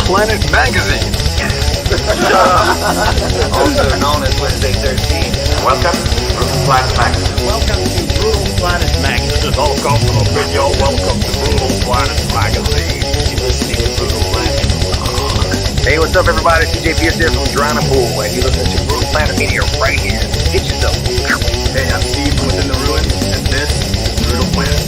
Planet Magazine. Also known as Wednesday 13. Welcome to Brutal Planet Magazine. Welcome to Brutal Planet Magazine. This is all coming up in yo. Welcome to Brutal Planet Magazine. You're listening to Brutal Planet. Hey, what's up, everybody? CJ Pierce here from Toronto Pool, and you listen to Brutal Planet Media right here. Get yourself. Hey, I'm Steve from Within the Ruins, and this is Brutal Planet.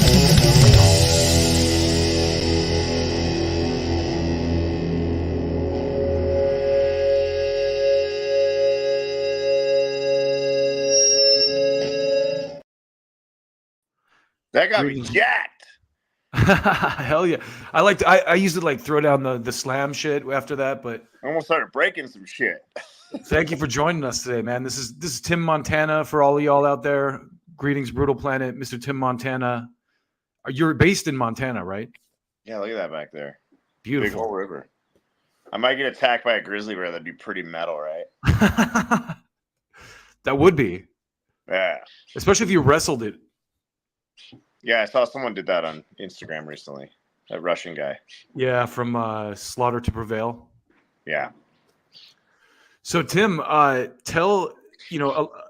That got me jacked. Hell yeah. I used to like throw down the slam shit after that, but I almost started breaking some shit. thank you for joining us today, man. This is Tim Montana for all of y'all out there. Greetings, Brutal Planet, Mr. Tim Montana. You're based in Montana, right? Yeah, look at that back there. Beautiful. Big whole river. I might get attacked by a grizzly bear. That'd be pretty metal, right? That would be. Yeah. Especially if you wrestled it. Yeah, I saw someone did that on Instagram recently. That Russian guy. Yeah, from Slaughter to Prevail. Yeah. So Tim, tell,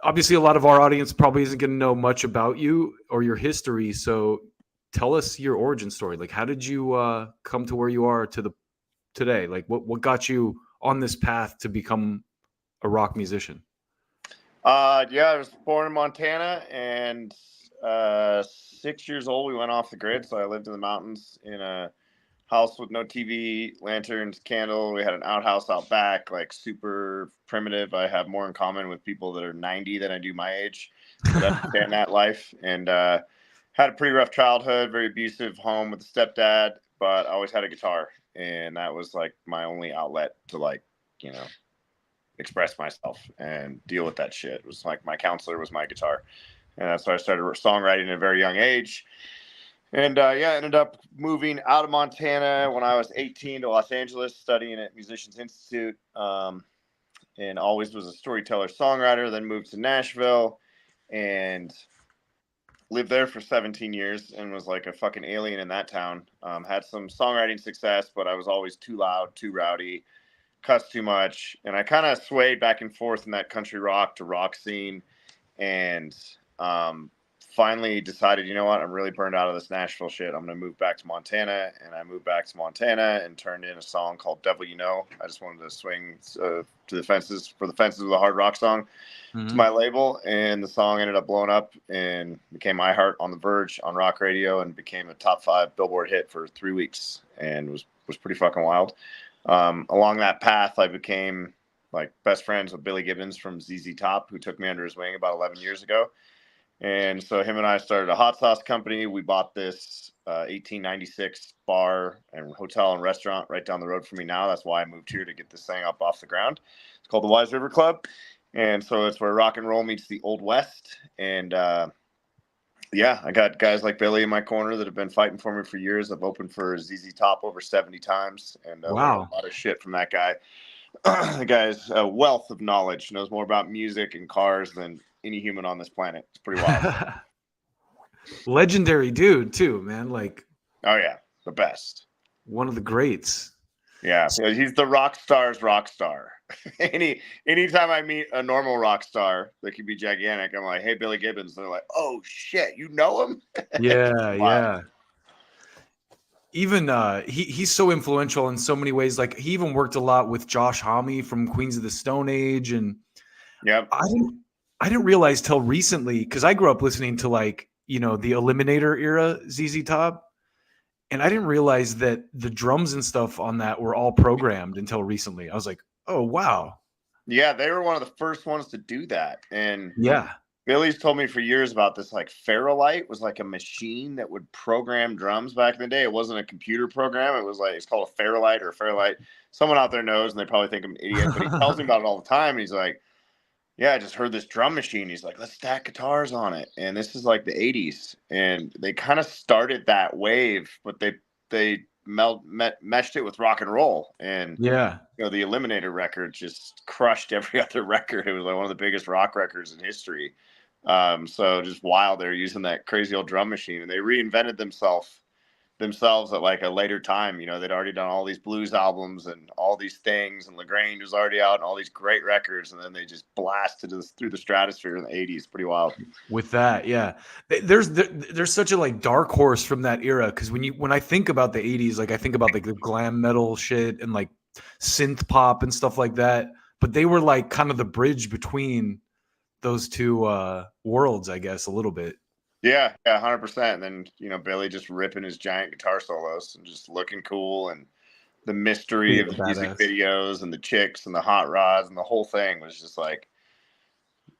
obviously a lot of our audience probably isn't going to know much about you or your history. So tell us your origin story. Like, how did you come to where you are today? Like, what got you on this path to become a rock musician? I was born in Montana, and 6 years old, we went off the grid. So I lived in the mountains in a house with no TV, lanterns, candle. We had an outhouse out back, like super primitive. I have more in common with people that are 90 than I do my age. So I understand that life. And had a pretty rough childhood, very abusive home with a stepdad, but I always had a guitar. And that was like my only outlet to express myself and deal with that shit. It was like my counselor was my guitar. And that's why I started songwriting at a very young age. And ended up moving out of Montana when I was 18 to Los Angeles, studying at Musicians Institute, and always was a storyteller songwriter. Then moved to Nashville and lived there for 17 years and was like a fucking alien in that town. Had some songwriting success, but I was always too loud, too rowdy, cussed too much. And I kind of swayed back and forth in that country rock to rock scene. And finally decided, you know what, I'm really burned out of this Nashville shit. I'm going to move back to Montana. And I moved back to Montana and turned in a song called Devil You Know. I just wanted to swing to the fences with a hard rock song to my label. And the song ended up blowing up and became I Heart on the Verge on rock radio and became a top 5 Billboard hit for 3 weeks and was pretty fucking wild. Along that path, I became like best friends with Billy Gibbons from ZZ Top, who took me under his wing about 11 years ago. And so him and I started a hot sauce company. We bought this 1896 bar and hotel and restaurant right down the road from me now. That's why I moved here, to get this thing up off the ground. It's called the Wise River Club. And so it's where rock and roll meets the Old West. And I got guys like Billy in my corner that have been fighting for me for years. I've opened for ZZ Top over 70 times and Wow. learned a lot of shit from that guy. The guy's a wealth of knowledge, knows more about music and cars than any human on this planet. It's pretty wild. Legendary dude too, man. Like, Oh yeah, the best. one of the greats. Yeah, he's the rock star's rock star. Anytime I meet a normal rock star that could be gigantic, I'm like, hey, Billy Gibbons. They're like, oh shit, you know him? Yeah, Wow. yeah. Even he's so influential in so many ways. Like, he even worked a lot with Josh Homme from Queens of the Stone Age, and Yep. I didn't realize till recently, because I grew up listening to the Eliminator era ZZ Top, and I didn't realize that the drums and stuff on that were all programmed until recently. I was like, oh wow. Yeah, they were one of the first ones to do that. And Yeah. Billy's told me for years about this, like Fairlight was like a machine that would program drums back in the day. It wasn't a computer program. It was like, it's called a Fairlight or Fairlight. Someone out there knows, and they probably think I'm an idiot, but he tells me about it all the time. And he's like, yeah, I just heard this drum machine. He's like, let's stack guitars on it. And this is like the 80s. And they kind of started that wave, but they meshed it with rock and roll. And Yeah. the Eliminator record just crushed every other record. It was like one of the biggest rock records in history. So just wild. They're using that crazy old drum machine, and they reinvented themselves themselves at like a later time. You know, they'd already done all these blues albums and all these things, and LaGrange was already out and all these great records, and then they just blasted through the stratosphere in the 80s. Pretty wild. With that, yeah, there's such a like dark horse from that era, because when I think about the 80s, like I think about like the glam metal shit and like synth pop and stuff like that, but they were like kind of the bridge between those two worlds, I guess, a little bit. Yeah, 100%. And then, you know, Billy just ripping his giant guitar solos and just looking cool, and the mystery of the music videos and the chicks and the hot rods and the whole thing was just like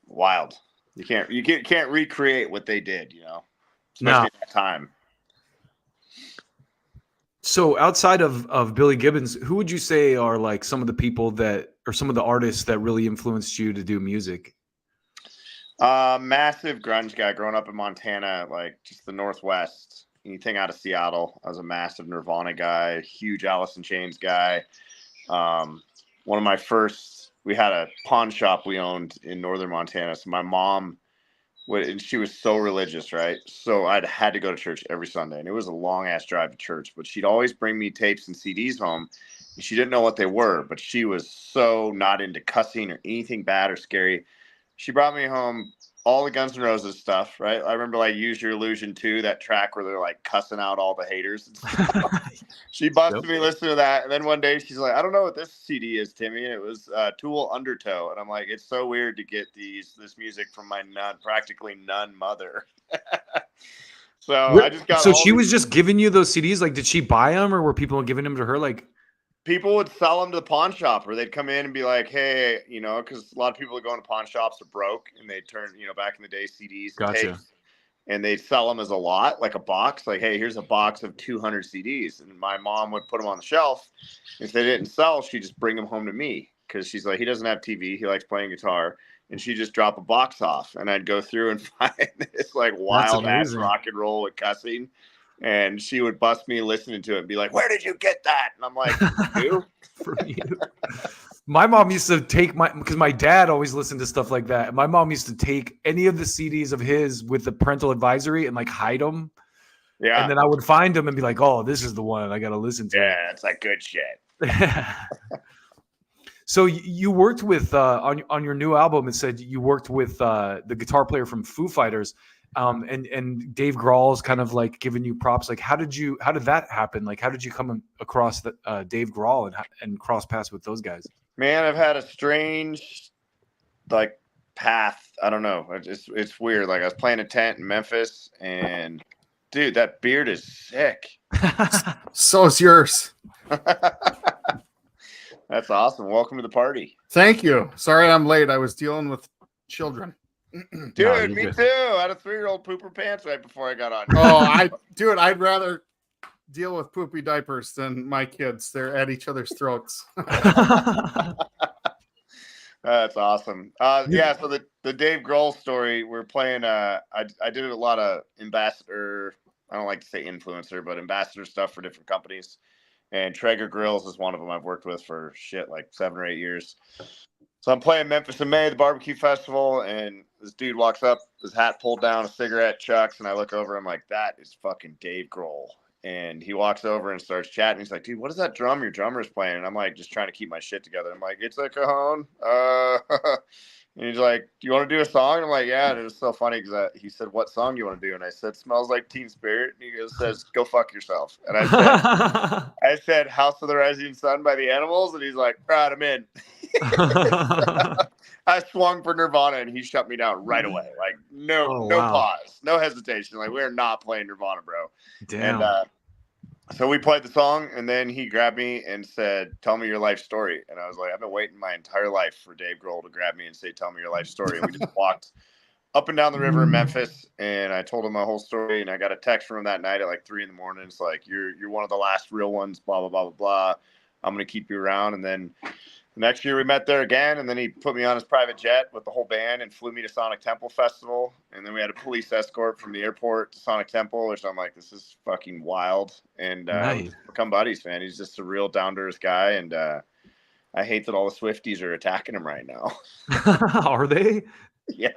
wild. You can't recreate what they did, you know, especially at that time. So outside of Billy Gibbons, who would you say are like some of the people that, or some of the artists that really influenced you to do music? Massive grunge guy growing up in Montana, like just the Northwest. Anything out of Seattle. I was a massive Nirvana guy, huge Alice in Chains guy. One of my first, we had a pawn shop we owned in northern Montana. So my mom and she was so religious, right? So I'd had to go to church every Sunday, and it was a long ass drive to church, but she'd always bring me tapes and CDs home. And she didn't know what they were, but she was so not into cussing or anything bad or scary. She brought me home all the Guns N' Roses stuff, right? I remember like Use Your Illusion 2, that track where they're like cussing out all the haters and stuff. She busted me listening to that. And then one day she's like, I don't know what this CD is, Timmy. And it was Tool Undertow. And I'm like, it's so weird to get this music from my practically nun mother. So I just got. So she was just giving you those CDs? Like, did she buy them, or were people giving them to her? Like, people would sell them to the pawn shop, or they'd come in and be like, hey, you know, because a lot of people that go into pawn shops are broke, and they'd turn, you know, back in the day, CDs and tapes, and they'd sell them as a lot, like a box, like, hey, here's a box of 200 CDs. And my mom would put them on the shelf. If they didn't sell, she'd just bring them home to me, because she's like, he doesn't have TV, he likes playing guitar. And she'd just drop a box off, and I'd go through and find this like wild ass rock and roll with cussing. And she would bust me listening to it and be like, where did you get that? And I'm like, you? From you. My mom used to take because my dad always listened to stuff like that. My mom used to take any of the CDs of his with the parental advisory and like hide them. Yeah. And then I would find them and be like, oh, this is the one I got to listen to. Yeah, it's like good shit. So you worked with, on your new album, it said you worked with the guitar player from Foo Fighters. And Dave Grohl's kind of like giving you props. Like, how did that happen? Like, how did you come across Dave Grohl and cross paths with those guys? Man, I've had a strange like path. I don't know. It's weird. Like, I was playing a tent in Memphis, and dude, that beard is sick. So is yours. That's awesome. Welcome to the party. Thank you. Sorry I'm late. I was dealing with children. Dude, me too. I had a 3-year-old pooper pants right before I got on. Oh, I'd rather deal with poopy diapers than my kids. They're at each other's throats. That's awesome. Yeah, so the Dave Grohl story, we're playing, I did a lot of ambassador, I don't like to say influencer, but ambassador stuff for different companies. And Traeger Grills is one of them I've worked with for like 7 or 8 years. So I'm playing Memphis in May, the barbecue festival, and this dude walks up, his hat pulled down, a cigarette, chucks, and I look over, I'm like, that is fucking Dave Grohl. And he walks over and starts chatting. He's like, dude, what is that drum your drummer's playing? And I'm like, just trying to keep my shit together. I'm like, it's a cajon. And he's like, do you want to do a song? And I'm like, yeah. And it was so funny because he said, what song do you want to do? And I said, Smells Like Teen Spirit. And he says, go fuck yourself. And I said, House of the Rising Sun by the Animals. And he's like, right, I'm in. I swung for Nirvana, and he shut me down right away. Like, no pause, no hesitation. Like, we're not playing Nirvana, bro. Damn. And so we played the song, and then he grabbed me and said, tell me your life story. And I was like, I've been waiting my entire life for Dave Grohl to grab me and say, tell me your life story. And we just walked up and down the river in Memphis, and I told him my whole story. And I got a text from him that night at like 3 a.m. It's like, you're one of the last real ones, blah, blah, blah, blah, blah. I'm going to keep you around. And then the next year we met there again, and then he put me on his private jet with the whole band and flew me to Sonic Temple Festival. And then we had a police escort from the airport to Sonic Temple, which I'm like, this is fucking wild. And nice. Become buddies, man. He's just a real down-to-earth guy, and I hate that all the Swifties are attacking him right now. Are they? Yeah.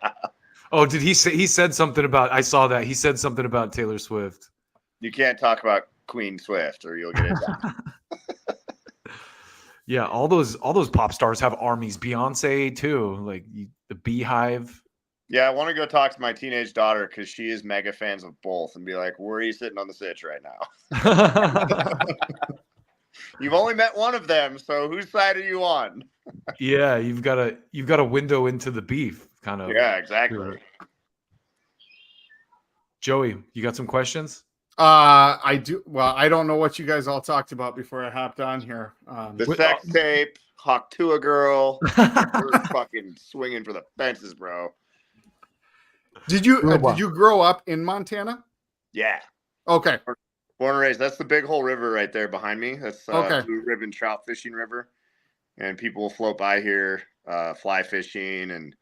Oh, did he say? He said something about. I saw that he said something about Taylor Swift. You can't talk about Queen Swift, or you'll get it down. Yeah, all those pop stars have armies. Beyonce too, like the Beehive. Yeah, I want to go talk to my teenage daughter because she is mega fans of both, and be like, "Where are you sitting on the sitch right now? You've only met one of them, so whose side are you on?" Yeah, you've got a window into the beef, kind of. Yeah, exactly. Joey, you got some questions? I do. Well, I don't know what you guys all talked about before I hopped on here. The sex tape, Hawk to a girl. We're fucking swinging for the fences, bro. Did you grow up in Montana? Yeah. Okay. Born and raised. That's the Big Hole River right there behind me. That's Okay. Blue Ribbon Trout Fishing River. And people will float by here, fly fishing, and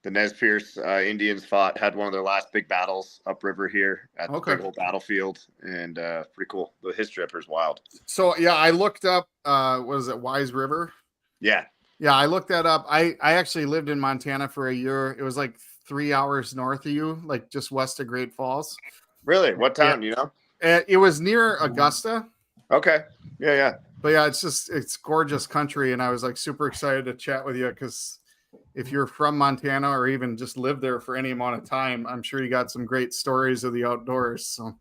the Nez Perce Indians had one of their last big battles upriver here at the Big Hole Battlefield, and pretty cool. The history up here is wild. So yeah, I looked up. Was it Wise River? Yeah, I looked that up. I actually lived in Montana for a year. It was like 3 hours north of you, like just west of Great Falls. Really? What town? Yeah. You know? It was near Augusta. Okay. Yeah. But yeah, it's gorgeous country, and I was like super excited to chat with you because if you're from Montana or even just live there for any amount of time, I'm sure you got some great stories of the outdoors. So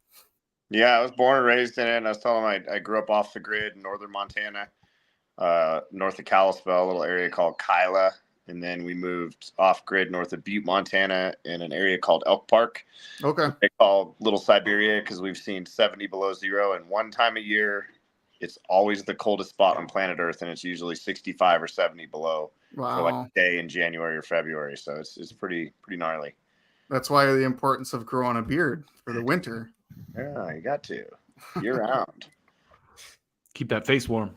yeah, I was born and raised in it, and I was telling them I grew up off the grid in northern Montana, north of Kalispell, a little area called Kyla, and then we moved off grid north of Butte, Montana, in an area called Elk Park. Okay. They call Little Siberia because we've seen 70 below zero, and one time a year, it's always the coldest spot on planet Earth, and it's usually 65 or 70 below for like a day in January or February. So it's pretty gnarly. That's why the importance of growing a beard for the winter. Yeah, you got to year round. Keep that face warm.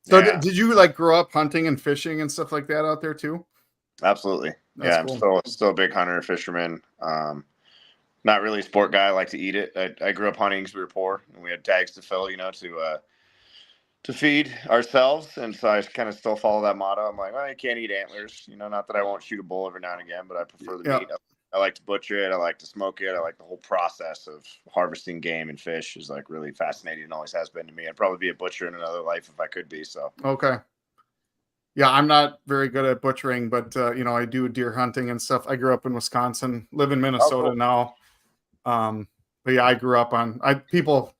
So Yeah. did you like grow up hunting and fishing and stuff like that out there too? Absolutely. That's I'm cool. still a big hunter and fisherman. Not really a sport guy. I like to eat it. I grew up hunting because we were poor and we had tags to fill, to feed ourselves. And so I kind of still follow that motto. I'm like, well, you can't eat antlers, not that I won't shoot a bull every now and again, but I prefer the meat. I like to butcher it. I like to smoke it. I like the whole process of harvesting game and fish is like really fascinating and always has been to me. I'd probably be a butcher in another life if I could be. So, okay. Yeah, I'm not very good at butchering, but I do deer hunting and stuff. I grew up in Wisconsin, live in Minnesota now. But yeah, I grew up on people.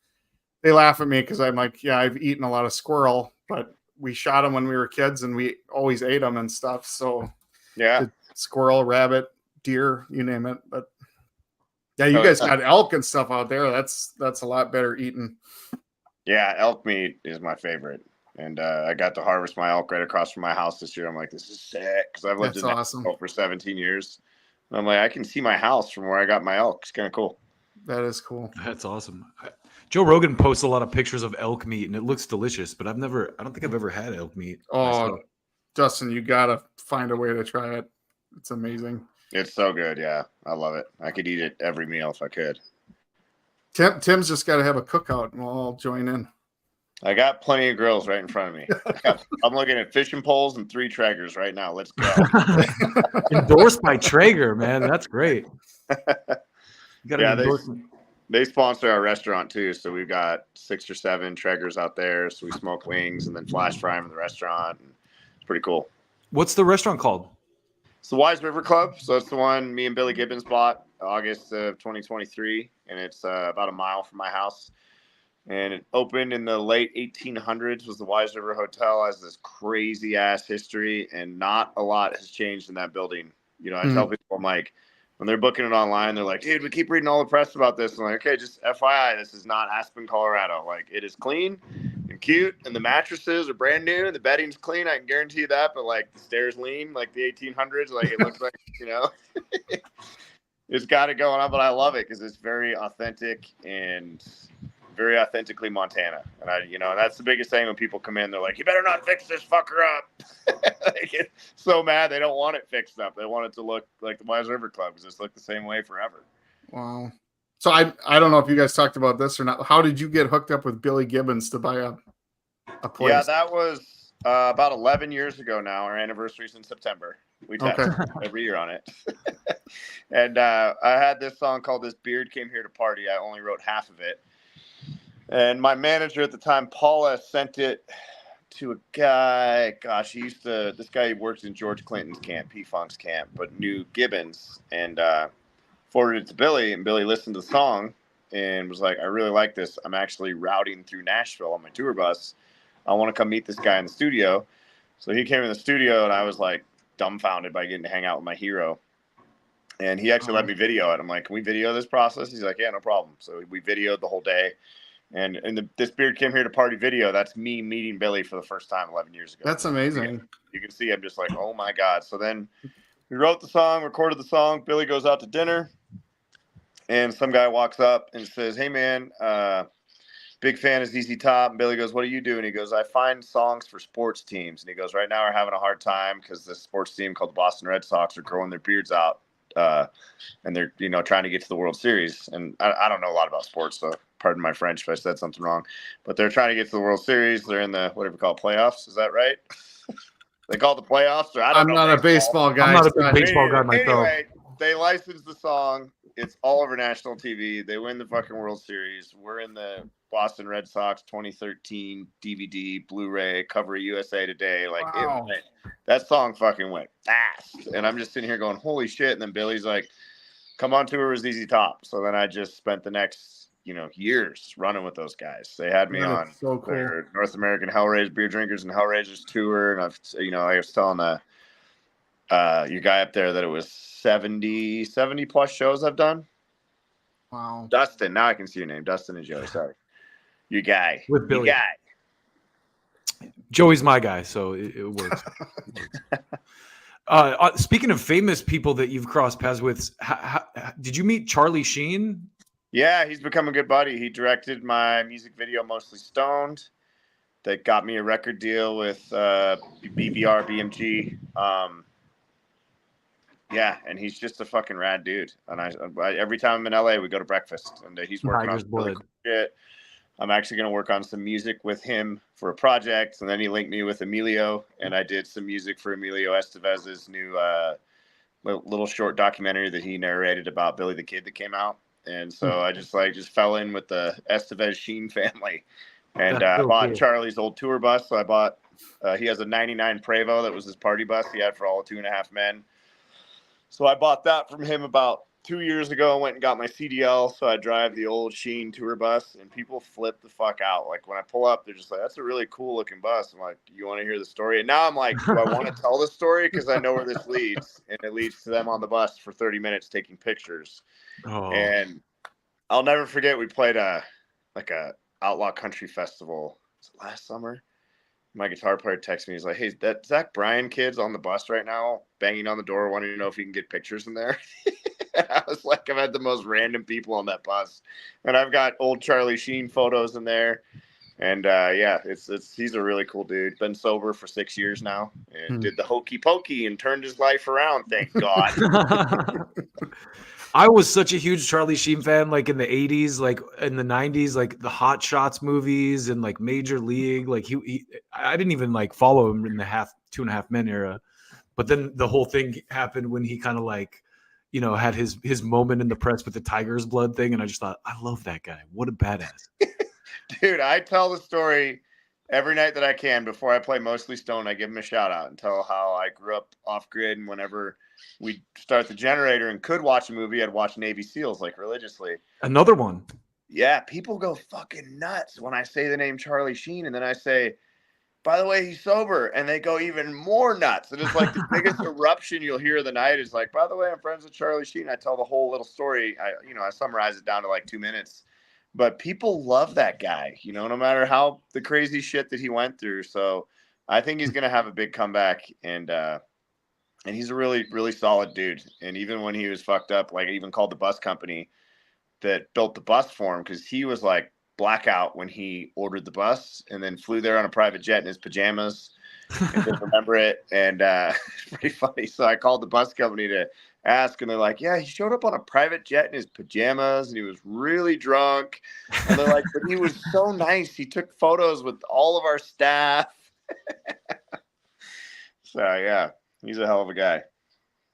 They laugh at me because I'm like, yeah, I've eaten a lot of squirrel, but we shot them when we were kids and we always ate them and stuff. So yeah, squirrel, rabbit, deer, you name it. But yeah, you guys got elk and stuff out there. That's a lot better eating. Yeah, elk meat is my favorite. And I got to harvest my elk right across from my house this year. I'm like, this is sick because I've lived in Nashville for 17 years. And I'm like, I can see my house from where I got my elk. It's kind of cool. That is cool. That's awesome. Joe Rogan posts a lot of pictures of elk meat, and it looks delicious. But I don't think I've ever had elk meat. Oh, Justin, you gotta find a way to try it. It's amazing. It's so good. Yeah, I love it. I could eat it every meal if I could. Tim's just got to have a cookout, and we'll all join in. I got plenty of grills right in front of me. I'm looking at fishing poles and 3 Traegers right now. Let's go. Endorsed by Traeger, man. That's great. They sponsor our restaurant too. So we've got 6 or 7 Traegers out there. So we smoke wings and then flash fry them in the restaurant. And it's pretty cool. What's the restaurant called? It's the Wise River Club. So it's the one me and Billy Gibbons bought August of 2023. And it's about a mile from my house. And it opened in the late 1800s, was the Wise River Hotel. Has this crazy ass history, and not a lot has changed in that building. I tell people, I'm like, when they're booking it online, they're like, dude, we keep reading all the press about this. I'm like, okay, just FYI, this is not Aspen, Colorado. Like, it is clean and cute, and the mattresses are brand new, and the bedding's clean. I can guarantee you that. But like, the stairs lean like the 1800s. Like, it looks like, it's got it going on. But I love it because it's very authentic and very authentically Montana. And that's the biggest thing when people come in, they're like, you better not fix this fucker up. They get so mad. They don't want it fixed up. They want it to look like the Wise River Club because it's looked the same way forever. Wow. So I don't know if you guys talked about this or not. How did you get hooked up with Billy Gibbons to buy a place? Yeah, that was about 11 years ago now. Our anniversary's in September. We test every year on it. And I had this song called This Beard Came Here to Party. I only wrote half of it. And my manager at the time, Paula, sent it to a guy. Gosh, this guy works in George Clinton's camp, P-Funk's camp, but knew Gibbons, and forwarded it to Billy. And Billy listened to the song and was like, I really like this. I'm actually routing through Nashville on my tour bus. I want to come meet this guy in the studio. So he came in the studio, and I was like dumbfounded by getting to hang out with my hero. And he actually let me video it. I'm like, can we video this process? He's like, yeah, no problem. So we videoed the whole day. And this beard came here to party video. That's me meeting Billy for the first time 11 years ago. That's amazing. You can see I'm just like, oh my God. So then we wrote the song, recorded the song. Billy goes out to dinner, and some guy walks up and says, hey man, big fan of ZZ Top. And Billy goes, what do you do? And he goes, I find songs for sports teams. And he goes, right now we're having a hard time because this sports team called the Boston Red Sox are growing their beards out. And they're, trying to get to the World Series. And I don't know a lot about sports, so pardon my French if I said something wrong. But they're trying to get to the World Series. They're in the, whatever you call it, playoffs. Is that right? They call it the playoffs? Or I'm not a baseball guy. I'm not a big baseball guy myself. Anyway, they licensed the song. It's all over national TV. They win the fucking World Series. We're in the Boston Red Sox 2013 DVD, Blu-ray, cover of USA Today. Like, wow. That song fucking went fast. And I'm just sitting here going, holy shit. And then Billy's like, come on tour with ZZ Top. So then I just spent the next, years running with those guys. They had me on their North American Hellraisers, Beer Drinkers and Hellraisers tour. And I was telling your guy up there that it was 70 plus shows I've done. Wow. Dustin. Now I can see your name. Dustin and Joey. Sorry. Your guy. With Billy. Your guy. Joey's my guy, so it works. Speaking of famous people that you've crossed paths with, did you meet Charlie Sheen? Yeah, he's become a good buddy. He directed my music video, Mostly Stoned, that got me a record deal with BBR, BMG. Yeah, and he's just a fucking rad dude. And I every time I'm in LA, we go to breakfast, and he's working on really cool shit. I'm actually going to work on some music with him for a project, and then he linked me with Emilio, and I did some music for Emilio Estevez's new little short documentary that he narrated about Billy the Kid that came out. And so I just fell in with the Estevez Sheen family, and I bought Charlie's old tour bus. So I bought he has a '99 Prevost that was his party bus he had for all 2.5 Men. So I bought that from him about 2 years ago. I went and got my CDL, so I drive the old Sheen tour bus, and people flip the fuck out. Like when I pull up, they're just like, "That's a really cool looking bus." I'm like, "Do you want to hear the story?" And now I'm like, "Do I want to tell the story?" Because I know where this leads, and it leads to them on the bus for 30 minutes taking pictures. Oh. And I'll never forget, we played a outlaw country festival. Was it last summer? My guitar player texted me. He's like, "Hey, that Zach Bryan kid's on the bus right now, banging on the door, wanting to know if he can get pictures in there." I was like, I've had the most random people on that bus, and I've got old Charlie Sheen photos in there. And he's a really cool dude. Been sober for 6 years now, and did the hokey pokey and turned his life around. Thank God. I was such a huge Charlie Sheen fan, like in the 80s, like in the 90s, like the Hot Shots movies and like Major League. Like I didn't even like follow him in the 2.5 Men era, but then the whole thing happened when he kind of like, had his moment in the press with the Tiger's Blood thing, and I just thought, I love that guy. What a badass. Dude, I tell the story every night that I can before I play Mostly Stoned. I give him a shout out and tell how I grew up off grid, and whenever we start the generator and could watch a movie, I'd watch Navy SEALs like religiously. Another one. Yeah, people go fucking nuts when I say the name Charlie Sheen, and then I say, by the way, he's sober, and they go even more nuts. And it's like the biggest eruption you'll hear of the night is like, by the way, I'm friends with Charlie Sheen. I tell the whole little story. I summarize it down to like 2 minutes. But people love that guy, no matter how the crazy shit that he went through. So I think he's going to have a big comeback, and he's a really, really solid dude. And even when he was fucked up, like I even called the bus company that built the bus for him, because he was like blackout when he ordered the bus and then flew there on a private jet in his pajamas and didn't remember it. And it's pretty funny. So I called the bus company to ask, and they're like, yeah, he showed up on a private jet in his pajamas and he was really drunk. And they're like, but he was so nice. He took photos with all of our staff. So yeah, he's a hell of a guy.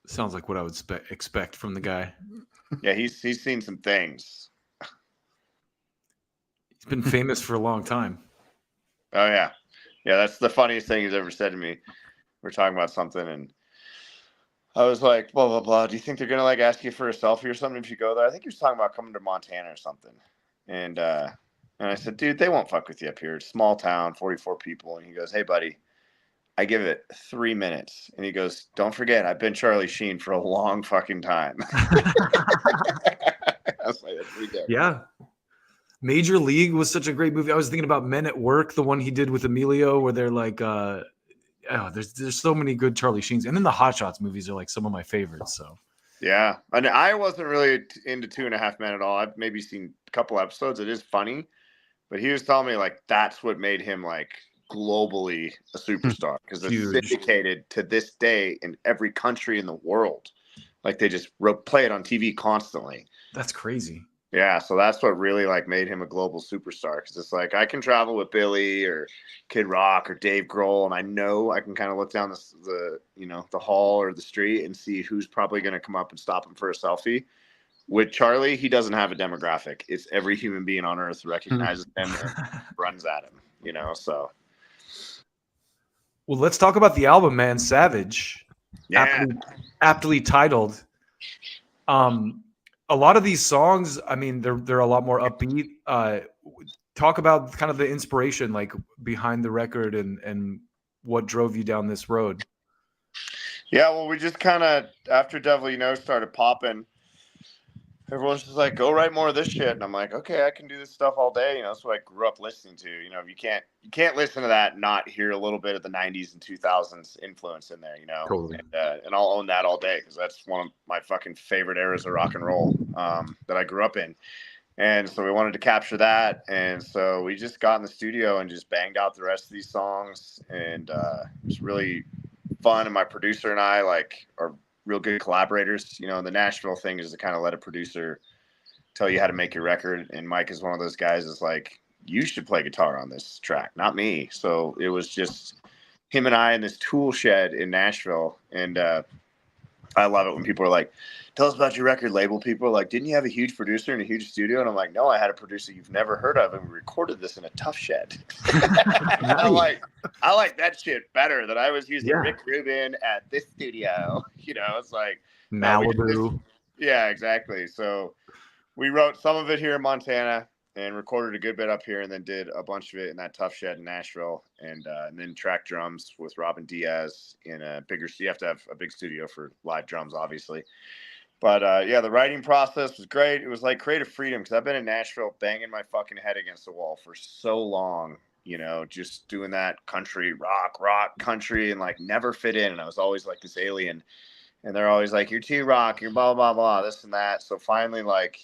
Sounds like what I would expect from the guy. Yeah, he's seen some things. He's It's been famous for a long time. Oh yeah. Yeah, that's the funniest thing he's ever said to me. We're talking about something and I was like, blah blah blah. Do you think they're gonna like ask you for a selfie or something if you go there? I think he was talking about coming to Montana or something. And I said, dude, they won't fuck with you up here. It's small town, 44 people. And he goes, hey buddy, I give it 3 minutes. And he goes, don't forget, I've been Charlie Sheen for a long fucking time. I was like, that's pretty good. Yeah. Major League was such a great movie. I was thinking about Men at Work, the one he did with Emilio, where they're like, there's so many good Charlie Sheens. And then the Hot Shots movies are like some of my favorites. So yeah. And I wasn't really into 2.5 Men at all. I've maybe seen a couple episodes. It is funny. But he was telling me like that's what made him like globally a superstar because it's syndicated to this day in every country in the world. Like they just play it on TV constantly. That's crazy. Yeah, so that's what really like made him a global superstar because it's like I can travel with Billy or Kid Rock or Dave Grohl, and I know I can kind of look down the hall or the street and see who's probably going to come up and stop him for a selfie. With Charlie, he doesn't have a demographic. It's every human being on earth recognizes him and runs at him. So. Well, let's talk about the album, man. Savage. Yeah. Aptly titled. A lot of these songs, I mean, they're a lot more upbeat. Talk about kind of the inspiration, like behind the record, and what drove you down this road. Yeah, well, we just kind of after Devil You Know started popping, everyone's just like, go write more of this shit. And I'm like, okay, I can do this stuff all day. That's what I grew up listening to. You can't listen to that and not hear a little bit of the 90s and 2000s influence in there, Totally. And I'll own that all day because that's one of my fucking favorite eras of rock and roll that I grew up in. And so we wanted to capture that. And so we just got in the studio and just banged out the rest of these songs. And it was really fun. And my producer and I are real good collaborators. The Nashville thing is to kind of let a producer tell you how to make your record. And Mike is one of those guys that's like, you should play guitar on this track, not me. So it was just him and I in this tool shed in Nashville. And I love it when people are like, tell us about your record label. People are like, didn't you have a huge producer and a huge studio? And I'm like, no, I had a producer you've never heard of. And we recorded this in a tough shed. I like that shit better than I was using Rick Rubin at this studio. It's like Malibu. Yeah, exactly. So we wrote some of it here in Montana and recorded a good bit up here and then did a bunch of it in that tough shed in Nashville and then tracked drums with Robin Diaz in a bigger, you have to have a big studio for live drums, obviously. But the writing process was great. It was like creative freedom because I've been in Nashville banging my fucking head against the wall for so long, just doing that country, rock, country and like never fit in. And I was always like this alien and they're always like, you're too rock, you're blah, blah, blah, this and that. So finally, like,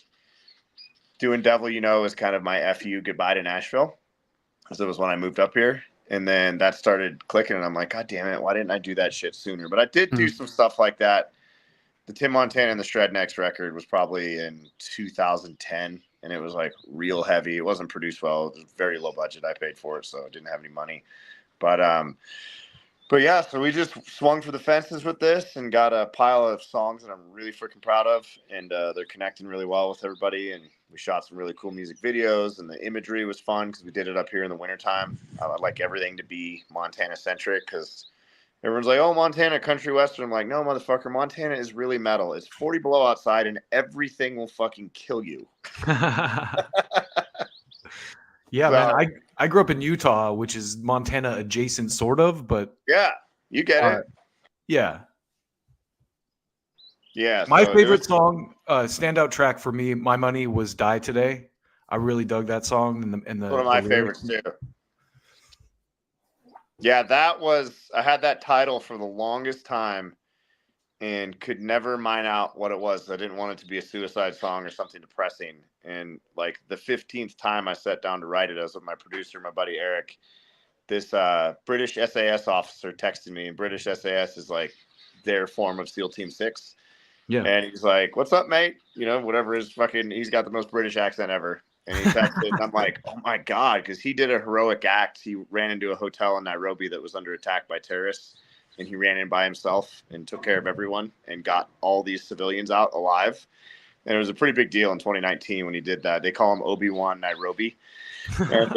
doing Devil You Know is kind of my FU goodbye to Nashville because it was when I moved up here. And then that started clicking and I'm like, God damn it, why didn't I do that shit sooner? But I did do some stuff like that. The Tim Montana and the Shred Next record was probably in 2010 and it was like real heavy. It wasn't produced well. It was very low budget. I paid for it, so I didn't have any money. But yeah, so we just swung for the fences with this and got a pile of songs that I'm really freaking proud of. And they're connecting really well with everybody. And we shot some really cool music videos and the imagery was fun because we did it up here in the wintertime. I like everything to be Montana centric because everyone's like, oh, Montana, country western. I'm like, no, motherfucker, Montana is really metal. It's 40 below outside and everything will fucking kill you. Yeah, so, man, I grew up in Utah, which is Montana adjacent, sort of, but yeah, you get it. Yeah. Yeah. My favorite song, standout track for me, My Money, was Die Today. I really dug that song. And one of my favorites too. Yeah, I had that title for the longest time and could never mine out what it was. I didn't want it to be a suicide song or something depressing. And like the 15th time I sat down to write it, I was with my producer, my buddy Eric. This British SAS officer texted me, and British SAS is like their form of SEAL Team 6. Yeah. And he's like, what's up, mate? Whatever his fucking, he's got the most British accent ever. And he texted, and I'm like, oh my God, because he did a heroic act. He ran into a hotel in Nairobi that was under attack by terrorists. And he ran in by himself and took care of everyone and got all these civilians out alive. And it was a pretty big deal in 2019 when he did that. They call him Obi-Wan Nairobi. And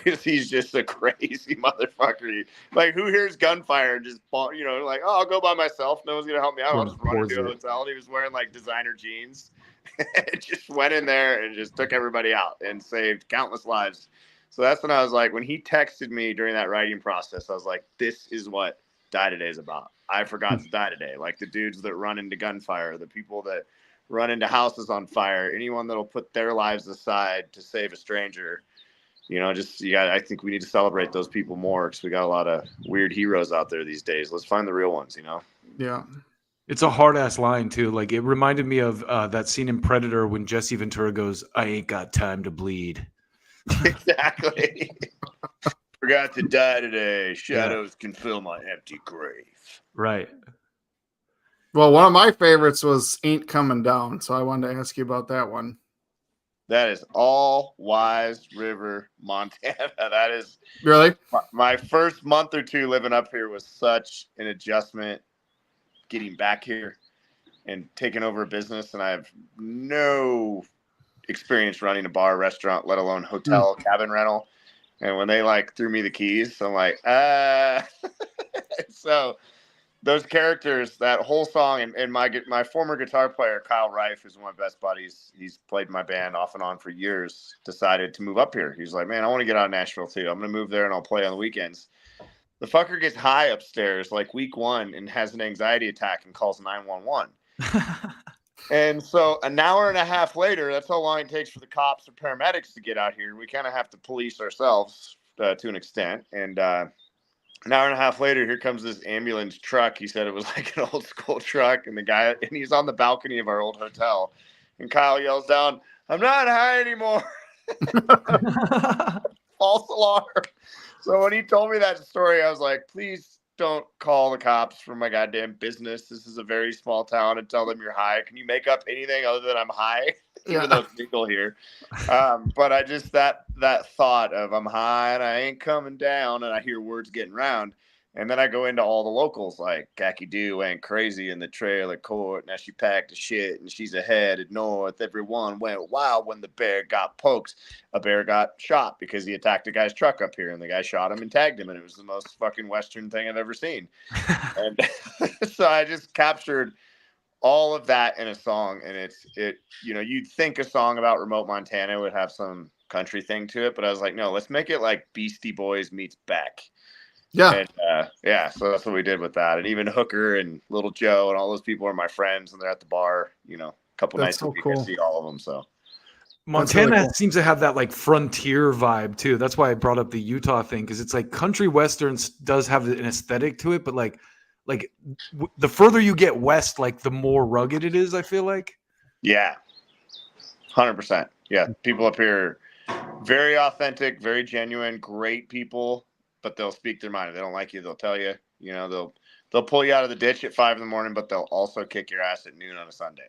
'cause he's just a crazy motherfucker. Like, who hears gunfire and just, like, oh, I'll go by myself. No one's going to help me out. I'll just run into a hotel. And he was wearing like designer jeans. And just went in there and just took everybody out and saved countless lives. So that's when I was like, when he texted me during that writing process, I was like, this is what Die Today is about. I forgot to die today. Like the dudes that run into gunfire, the people that run into houses on fire, anyone that'll put their lives aside to save a stranger. I think we need to celebrate those people more because we got a lot of weird heroes out there these days. Let's find the real ones, Yeah. It's a hard ass line too. Like it reminded me of that scene in Predator when Jesse Ventura goes, "I ain't got time to bleed." Exactly. Forgot to die today. Shadows can fill my empty grave. Right. Well, one of my favorites was Ain't Coming Down. So I wanted to ask you about that one. That is all Wise River, Montana. That is really my first month or two living up here was such an adjustment getting back here and taking over a business. And I have no experience running a bar, restaurant, let alone hotel, cabin rental. And when they like threw me the keys, I'm like, So those characters, that whole song, and my former guitar player, Kyle Reif, who's one of my best buddies, he's played in my band off and on for years, decided to move up here. He's like, man, I want to get out of Nashville too. I'm going to move there and I'll play on the weekends. The fucker gets high upstairs like week 1 and has an anxiety attack and calls 911. And so an hour and a half later, that's how long it takes for the cops or paramedics to get out here. We kind of have to police ourselves to an extent. And an hour and a half later, here comes this ambulance truck. He said it was like an old school truck. And he's on the balcony of our old hotel. And Kyle yells down, "I'm not high anymore." False alarm. So when he told me that story, I was like, please don't call the cops for my goddamn business. This is a very small town, and tell them you're high. Can you make up anything other than I'm high? Even though it's legal here. But I just, that thought of I'm high and I ain't coming down, and I hear words getting round. And then I go into all the locals like Gacky Doo went crazy in the trailer court. Now she packed a shit and she's headed north. Everyone went wild when the bear got poked. A bear got shot because he attacked a guy's truck up here, and the guy shot him and tagged him. And it was the most fucking Western thing I've ever seen. And so I just captured all of that in a song. And you'd think a song about remote Montana would have some country thing to it. But I was like, no, let's make it like Beastie Boys meets Beck. Yeah. And so that's what we did with that. And even Hooker and Little Joe and all those people are my friends, and they're at the bar, a couple nights a week. I see all of them. So Montana really cool. Seems to have that like frontier vibe too. That's why I brought up the Utah thing, because it's like country westerns does have an aesthetic to it, but like the further you get west, like the more rugged it is, I feel like. Yeah. 100%. Yeah. People up here, very authentic, very genuine, great people. But they'll speak their mind. If they don't like you, they'll tell you. They'll pull you out of the ditch at 5 a.m, but they'll also kick your ass at noon on a Sunday.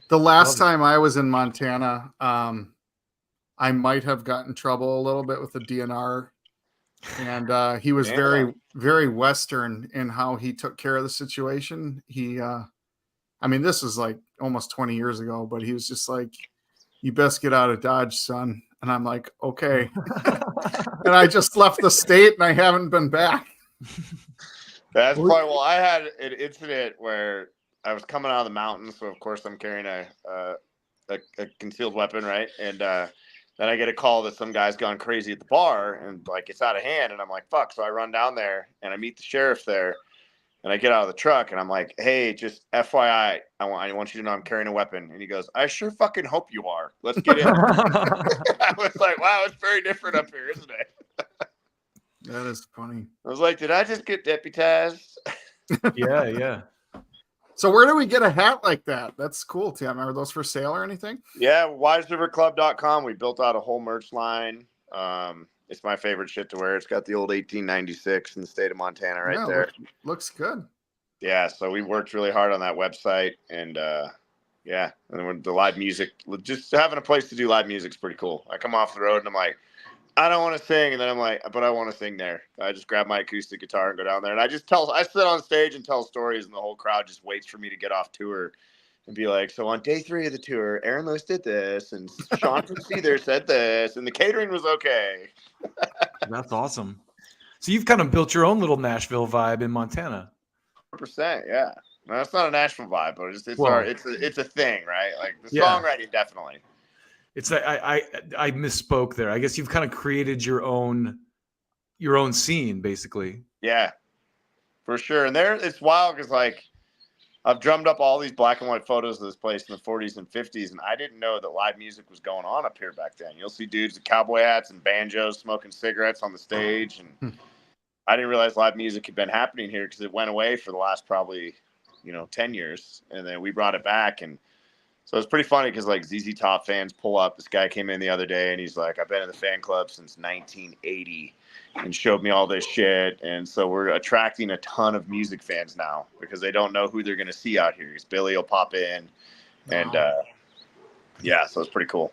The last time I was in Montana, I might have gotten in trouble a little bit with the DNR, and he was very, very Western in how he took care of the situation. This is like almost 20 years ago, but he was just like, "You best get out of Dodge, son." And I'm like, okay. And I just left the state and I haven't been back. That's funny. Well, I had an incident where I was coming out of the mountains. So, of course, I'm carrying a concealed weapon, right? And then I get a call that some guy's gone crazy at the bar and, like, it's out of hand. And I'm like, fuck. So I run down there and I meet the sheriff there. And I get out of the truck and I'm like, hey, just FYI, I want you to know I'm carrying a weapon. And he goes, I sure fucking hope you are. Let's get in. I was like, wow, it's very different up here, isn't it? That is funny. I was like, did I just get deputized? Yeah. So where do we get a hat like that? That's cool, Tim. Are those for sale or anything? Yeah, wiseriverclub.com. We built out a whole merch line. It's my favorite shit to wear. It's got the old 1896 in the state of Montana right there. Looks good. Yeah, so we worked really hard on that website, and and then the live music, just having a place to do live music is pretty cool. I come off the road and I'm like, I don't want to sing, and then I'm like, but I want to sing there. I just grab my acoustic guitar and go down there, and I sit on stage and tell stories, and the whole crowd just waits for me to get off tour and be like, so on day 3 of the tour, Aaron Lewis did this, and Sean from Seether said this, and the catering was okay. That's awesome. So you've kind of built your own little Nashville vibe in Montana. 100%, yeah. No, it's not a Nashville vibe, but it's Well, it's a thing, right? Like the Yeah. songwriting, definitely. It's I misspoke there. I guess you've kind of created your own scene, basically. Yeah, for sure. And it's wild because like I've drummed up all these black and white photos of this place in the 40s and 50s, and I didn't know that live music was going on up here back then. You'll see dudes with cowboy hats and banjos smoking cigarettes on the stage, and I didn't realize live music had been happening here because it went away for the last probably 10 years, and then we brought it back. And so it's pretty funny because like ZZ Top fans pull up. This guy came in the other day and he's like, I've been in the fan club since 1980, and showed me all this shit. And so we're attracting a ton of music fans now because they don't know who they're going to see out here. Because Billy will pop in, and yeah, so it's pretty cool.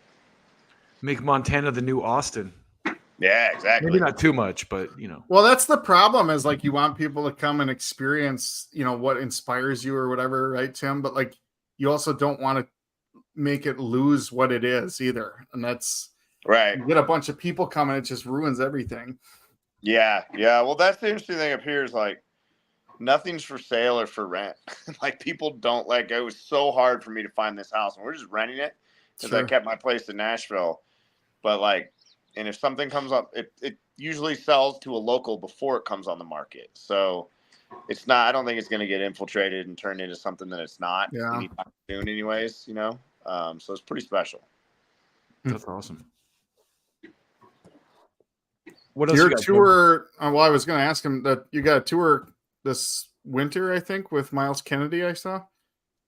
Make Montana the new Austin. Yeah, exactly. Maybe not too much, but Well, that's the problem, is like you want people to come and experience, what inspires you or whatever, right, Tim? But like you also don't want to make it lose what it is either. And that's right. You get a bunch of people coming, it just ruins everything. Yeah. Well, that's the interesting thing up here is like nothing's for sale or for rent. Like people don't let go. It was so hard for me to find this house, and we're just renting it because I kept my place in Nashville. But like, and if something comes up, it usually sells to a local before it comes on the market. So it's not, I don't think it's going to get infiltrated and turned into something that it's not anytime soon anyways, so it's pretty special. That's awesome. What else? Your tour, well, I was going to ask him that you got a tour this winter, I think, with Miles Kennedy, I saw.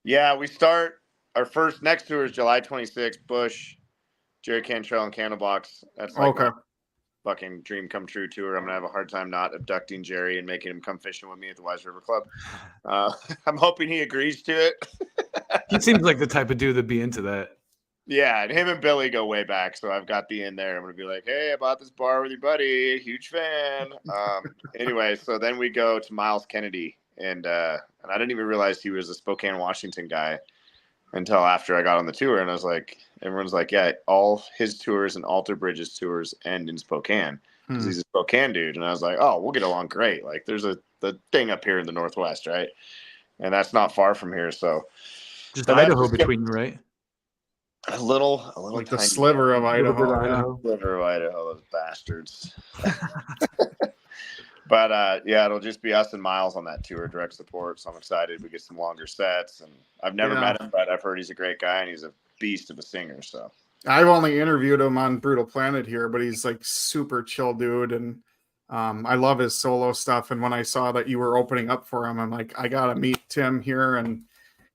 Yeah, we start, our next tour is July 26th, Bush, Jerry Cantrell, and Candlebox. That's like my fucking dream come true tour. I'm going to have a hard time not abducting Jerry and making him come fishing with me at the Wise River Club. I'm hoping he agrees to it. He seems like the type of dude that'd be into that. Yeah, and him and Billy go way back, so I've got the in there. I'm gonna be like, hey, I bought this bar with your buddy, huge fan. Anyway, so then we go to Miles Kennedy, and I didn't even realize he was a Spokane, Washington guy until after I got on the tour, and I was like, everyone's like, yeah, all his tours and Alter Bridges tours end in Spokane because he's a Spokane dude, and I was like, oh, we'll get along great. Like, there's the thing up here in the Northwest, right? And that's not far from here, so just Idaho between you, right? A little like the sliver of Idaho. Sliver of Idaho, those bastards. But yeah, it'll just be us and Miles on that tour, direct support. So I'm excited. We get some longer sets, and I've never met him, but I've heard he's a great guy and he's a beast of a singer. So I've only interviewed him on Brutal Planet here, but he's like super chill dude, and I love his solo stuff. And when I saw that you were opening up for him, I'm like, I gotta meet Tim here, and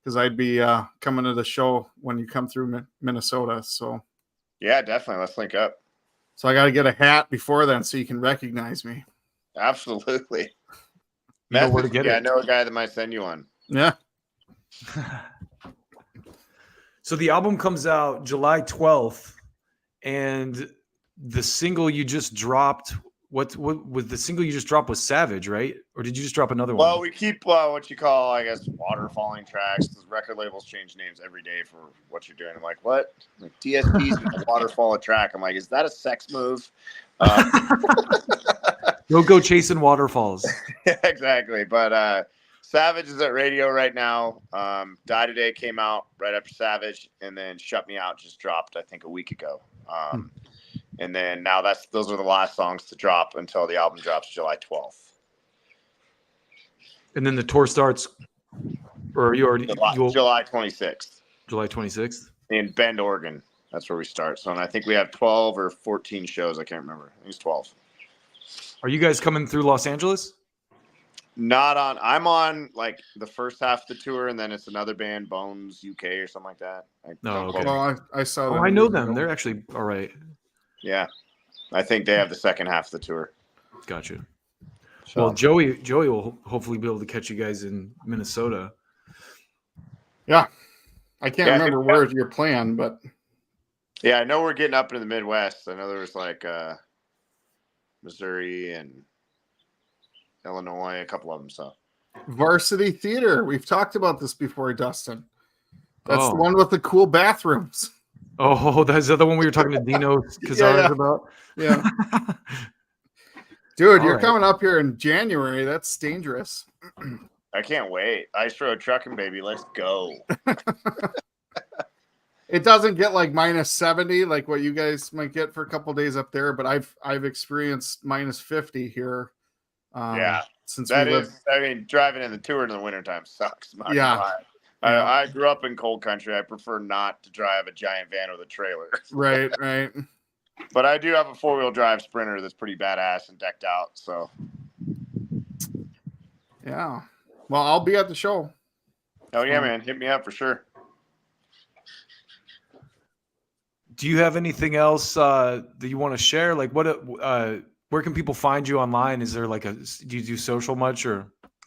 because I'd be coming to the show when you come through Minnesota. So yeah, definitely. Let's link up. So I got to get a hat before then so you can recognize me. Absolutely. You know where to get it. I know a guy that might send you one. Yeah. So the album comes out July 12th, and the single you just dropped, what was the single you just dropped was Savage, right? Or did you just drop another one? Well, we keep what you call, I guess, waterfalling tracks. The record labels change names every day for what you're doing. I'm like, what? Like TSP's with a waterfall a track. I'm like, is that a sex move? Don't go chasing waterfalls. Yeah, exactly. But Savage is at radio right now. Die Today came out right after Savage, and then Shut Me Out just dropped, I think, a week ago. And then now those are the last songs to drop until the album drops July 12th. And then the tour starts, or you already July 26th. July 26th in Bend, Oregon. That's where we start. So, and I think we have 12 or 14 shows. I can't remember. I think it's 12. Are you guys coming through Los Angeles? Not on. I'm on like the first half of the tour, and then it's another band, Bones UK or something like that. No, okay. Well, I saw them. I know them. They're actually all right. Yeah, I think they have the second half of the tour. Gotcha. Well, Joey will hopefully be able to catch you guys in Minnesota. Yeah, I can't remember where you're playing, but yeah, I know we're getting up into the Midwest. I know there was like Missouri and Illinois, a couple of them. So Varsity Theater. We've talked about this before, Dustin. That's the one with the cool bathrooms. Oh, that's the other one we were talking to Dino Cazares about. Yeah. Dude, All you're right. coming up here in January. That's dangerous. I can't wait. Ice Road Trucking, baby. Let's go. It doesn't get like minus 70 like what you guys might get for a couple days up there, but I've experienced minus 50 here. Yeah. Since That we live. is, I mean, driving in the tour in the wintertime sucks. Not Yeah. gonna lie. Yeah. I grew up in cold country. I prefer not to drive a giant van with a trailer. Right. But I do have a 4-wheel drive Sprinter that's pretty badass and decked out. So Yeah. Well, I'll be at the show. oh yeah, man, hit me up for sure. Do you have anything else that you want to share? Like, where can people find you online? Is there like do you do social much or?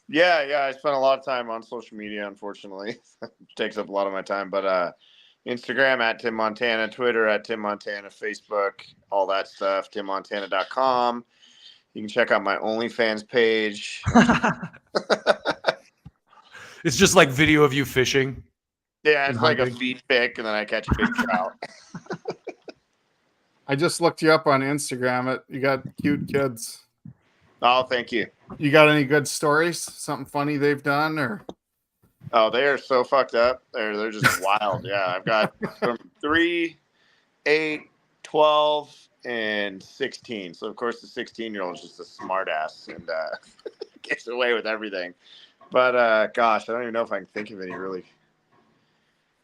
Yeah. I spent a lot of time on social media, unfortunately. It takes up a lot of my time. But Instagram at Tim Montana, Twitter at Tim Montana, Facebook, all that stuff, timmontana.com. You can check out my OnlyFans page. It's just like video of you fishing. Yeah, it's And like a hunting. feed pic, and then I catch a big trout. I just looked you up on Instagram. You got cute kids. Oh, thank you. You got any good stories? Something funny they've done or? Oh, they are so fucked up. They're just wild. Yeah, I've got from 3, 8, 12, and 16. So, of course, the 16-year-old is just a smart ass and gets away with everything. But, gosh, I don't even know if I can think of any really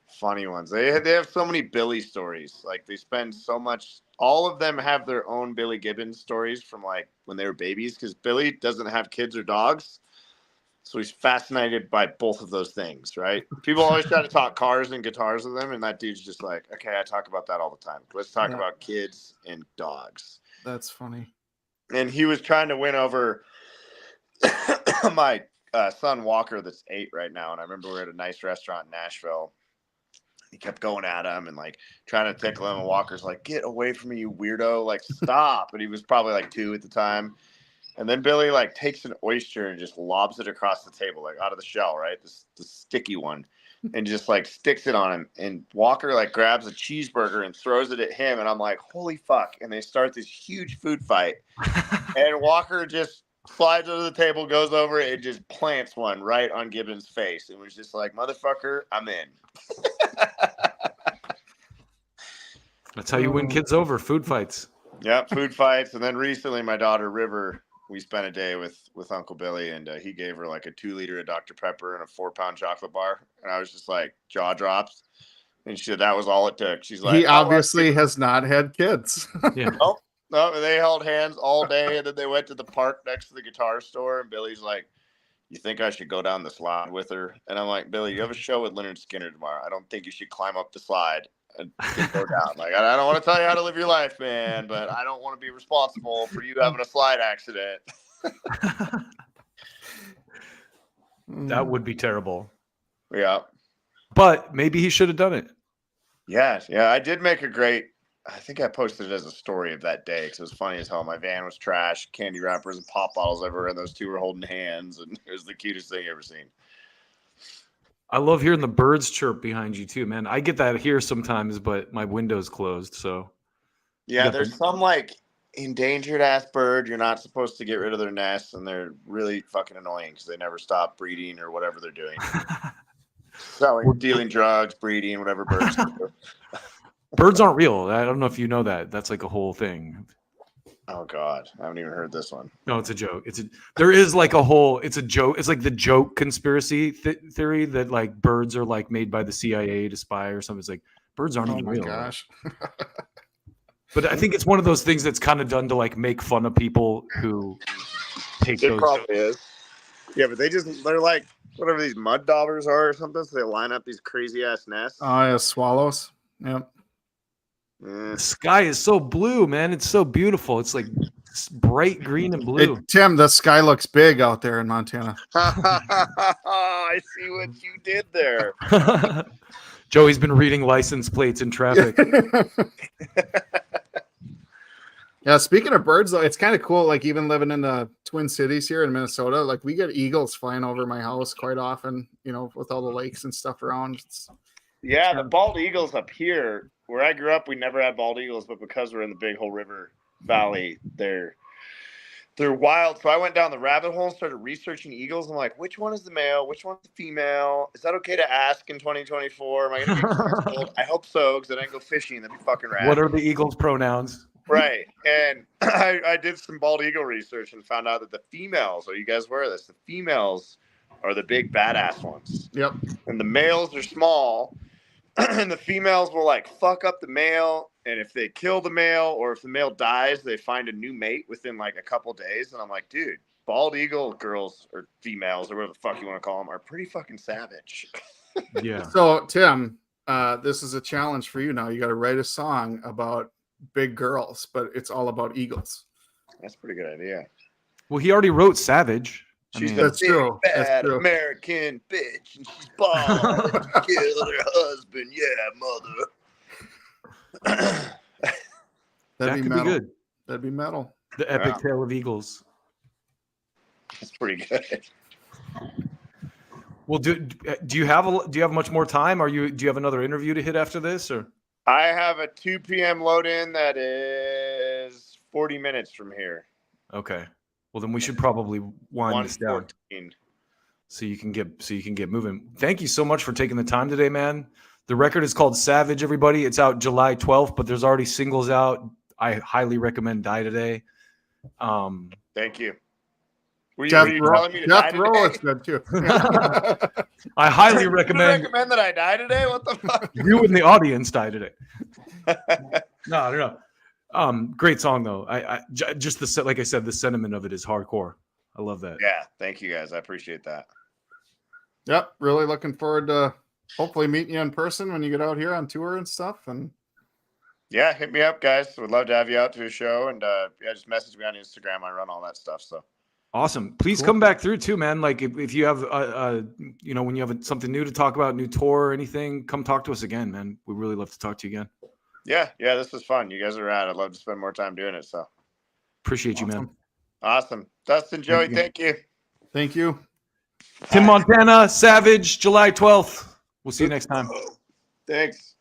funny ones. They have so many Billy stories. Like, they spend so much. All of them have their own Billy Gibbons stories from, like, when they were babies because Billy doesn't have kids or dogs. So he's fascinated by both of those things, right? People always try to talk cars and guitars with him, and that dude's just like, okay, I talk about that all the time. Let's talk about kids and dogs. That's funny. And he was trying to win over my son Walker that's 8 right now. And I remember we were at a nice restaurant in Nashville. He kept going at him and like trying to tickle him. And Walker's like, get away from me, you weirdo. Like, stop. And he was probably like 2 at the time. And then Billy like takes an oyster and just lobs it across the table, like out of the shell, right? The sticky one, and just like sticks it on him. And Walker like grabs a cheeseburger and throws it at him. And I'm like, holy fuck. And they start this huge food fight. And Walker just slides under the table, goes over it, and just plants one right on Gibbons' face. It was just like, motherfucker, I'm in. That's how you win kids over, food fights. Yep, food fights. And then recently my daughter River, we spent a day with Uncle Billy, and he gave her like a 2-liter of Dr. Pepper and a 4-pound chocolate bar. And I was just like, jaw drops. And she said that was all it took. She's like, he obviously has not had kids. Yeah. No, they held hands all day, and then they went to the park next to the guitar store, and Billy's like, you think I should go down the slide with her? And I'm like, Billy, you have a show with Leonard Skinner tomorrow. I don't think you should climb up the slide and go down. Like, I don't want to tell you how to live your life, man, but I don't want to be responsible for you having a slide accident. That would be terrible. Yeah. But maybe he should have done it. Yeah. I did make I think I posted it as a story of that day because it was funny as hell. My van was trash, candy wrappers and pop bottles everywhere, and those two were holding hands, and it was the cutest thing I've ever seen. I love hearing the birds chirp behind you too, man. I get that here sometimes, but my window's closed, so. Yeah, there's some like endangered ass bird. You're not supposed to get rid of their nests, and they're really fucking annoying because they never stop breeding or whatever they're doing. Selling, dealing drugs, breeding, whatever birds do. Birds aren't real. I don't know if you know that. That's like a whole thing. Oh God, I haven't even heard this one. No, it's a joke. There is like a whole. It's a joke. It's like the joke conspiracy theory that like birds are like made by the CIA to spy or something. It's like birds aren't even real. Oh my gosh. But I think it's one of those things that's kind of done to like make fun of people who take It those. probably is. Yeah, but they're like whatever these mud daubers are or something. So they line up these crazy ass nests. Oh, yeah, swallows. Yep. The sky is so blue, man. It's so beautiful. It's like bright green and blue. Hey, Tim, the sky looks big out there in Montana. I see what you did there. Joey's been reading license plates in traffic. Yeah, speaking of birds, though, it's kind of cool. Like even living in the Twin Cities here in Minnesota, like we get eagles flying over my house quite often. You know, with all the lakes and stuff around. Yeah, the bald eagles up here, where I grew up, we never had bald eagles, but because we're in the Big Hole River Valley, they're wild. So I went down the rabbit hole and started researching eagles. I'm like, which one is the male? Which one's the female? Is that okay to ask in 2024? Am I going to get canceled? I hope so, because then I can go fishing. That'd be fucking rad. What are the eagles' pronouns? Right. And I did some bald eagle research and found out that the females, are you guys aware of this? The females are the big badass ones. Yep. And the males are small. And the females will like fuck up the male. And if they kill the male or if the male dies, they find a new mate within like a couple days. And I'm like, dude, bald eagle girls or females or whatever the fuck you want to call them are pretty fucking savage. Yeah. So Tim, this is a challenge for you now. You got to write a song about big girls, but it's all about eagles. That's a pretty good idea. Well, he already wrote Savage. She's a That's big, true. bad That's true. American bitch, and she's bald. And she killed her husband. Yeah, mother. That That'd could metal. be good. That'd be metal. The epic Yeah. tale of eagles. That's pretty good. Well, do you have much more time? Do you have another interview to hit after this, or? I have a 2 p.m. load in that is 40 minutes from here. Okay. Well, then we should probably wind this down 1:14. so you can get moving. Thank you so much for taking the time today, man. The record is called Savage, everybody. It's out July 12th, but there's already singles out. I highly recommend Die Today. Thank you. Were you Death telling me to die Row is today? good too. I highly You recommend recommend that I die today? What the fuck? you and the audience die today. No, I don't know. Great song though. Just like I said, the sentiment of it is hardcore. I love that. Yeah, thank you guys. I appreciate that. Yep, really looking forward to hopefully meeting you in person when you get out here on tour and stuff. And Yeah, hit me up, guys. Would love to have you out to a show. And yeah, just message me on Instagram. I run all that stuff. So Awesome. Please Cool. come back through too, man. Like if you have when you have something new to talk about, new tour or anything, come talk to us again, man. We really love to talk to you again. yeah, this was fun. You guys are rad. I'd love to spend more time doing it. So Appreciate you, man. awesome. Dustin, Joey, thank you. thank you. Tim Montana, Savage, July 12th. We'll see you next time. Thanks.